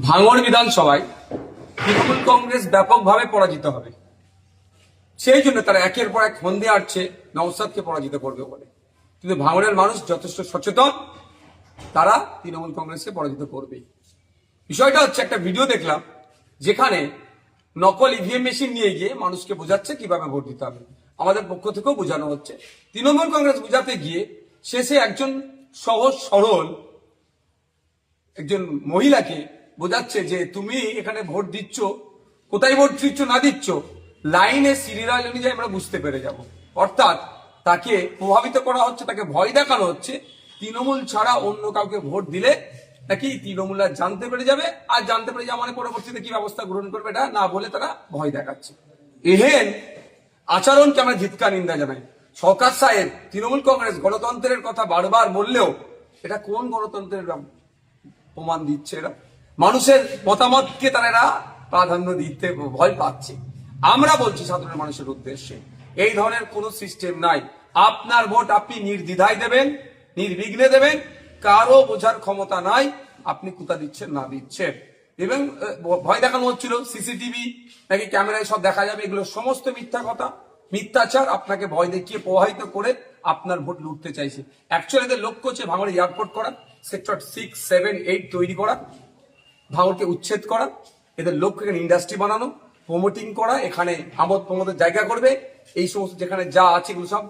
ভাঙড় বিধানসভায় তৃণমূল কংগ্রেস ব্যাপকভাবে পরাজিত হবে, সেই জন্য তারা একের পর এক ফন্দি আটছে নওশাদকে পরাজিত করবে বলে। কিন্তু ভাঙড়ের মানুষ যথেষ্ট সচেতন, তারা তৃণমূল কংগ্রেসকে পরাজিত করবে। বিষয়টা হচ্ছে, একটা ভিডিও দেখলাম যেখানে নকল ইভিএম মেশিন নিয়ে গিয়ে মানুষকে বোঝাচ্ছে কিভাবে ভোট দিতে হবে। আমাদের পক্ষ থেকেও বোঝানো হচ্ছে। তৃণমূল কংগ্রেস বোঝাতে গিয়ে শেষে একজন সহজ সরল একজন মহিলাকে বোঝাচ্ছে যে তুমি এখানে ভোট দিচ্ছ, কোথায় ভোট দিচ্ছ না দিচ্ছ লাইনে সিরিয়াল অনুযায়ী আমরা বুঝতে পেরে যাব। অর্থাৎ তাকে প্রভাবিত করা হচ্ছে, তাকে ভয় দেখানো হচ্ছে তৃণমূল ছাড়া অন্য কাউকে ভোট দিলে নাকি তৃণমূল জানতে পেরে যাবে, আর জানতে পেরে যাওয়া মানে পরবর্তীতে কি ব্যবস্থা গ্রহণ করবে এটা না বলে তারা ভয় দেখাচ্ছে। এহেন আচরণকে আমরা ধিক্কার নিন্দা জানাই। সরকার সাহেব তৃণমূল কংগ্রেস গণতন্ত্রের কথা বারবার বললেও এটা কোন গণতন্ত্রের প্রমাণ দিচ্ছে? এরা মানুষের মতামতকে তারা প্রাধান্য দিতে ভয় পাচ্ছে। আমরা বলছি সাধারণ মানুষের উদ্দেশ্যে, এই ধরনের কোনো সিস্টেম নাই। আপনার ভোট আপনি নির্দ্বিধায় দেবেন, নির্বিঘ্নে দেবেন, কারো বোঝার ক্ষমতা নাই আপনি কোথা দিচ্ছেন না দিচ্ছেন। এবং ভয় দেখানো হচ্ছিল সিসিটিভি নাকি ক্যামেরায় সব দেখা যাবে, এগুলো সমস্ত মিথ্যা কথা, মিথ্যাচার। আপনাকে ভয় দেখিয়ে প্রভাবিত করে আপনার ভোট লুটতে চাইছে। অ্যাকচুয়ালি এদের লক্ষ্য হচ্ছে ভাঙড়ে এয়ারপোর্ট করা, সেক্টর 6, 7, 8 তৈরি করা, ভাঙড়কে উচ্ছেদ করা। এদের লক্ষ্য এখানে ইন্ডাস্ট্রি বানানো, প্রমোটিং করা, এখানে আমোদ প্রমোদের জায়গা করবে, এই সমস্ত যেখানে যা আছে এগুলো সব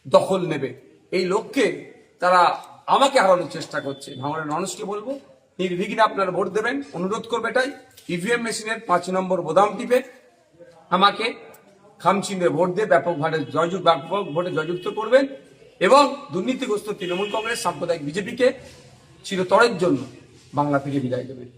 দখল নেবে। এই লক্ষ্যে তারা আমাকে হারানোর চেষ্টা করছে। ভাঙড়ের মানুষকে বলবো নির্বিঘ্নে আপনারা ভোট দেবেন, অনুরোধ করবে এটাই। ইভিএম মেশিনের 5 নম্বর বোতাম টিপে আমাকে খামচিন্দে ভোট দিয়ে ব্যাপক ভোটে জয়যুক্ত করবেন এবং দুর্নীতিগ্রস্ত তৃণমূল কংগ্রেস সাম্প্রদায়িক বিজেপিকে চিরতরের জন্য বাংলা থেকে বিদায় দেবেন।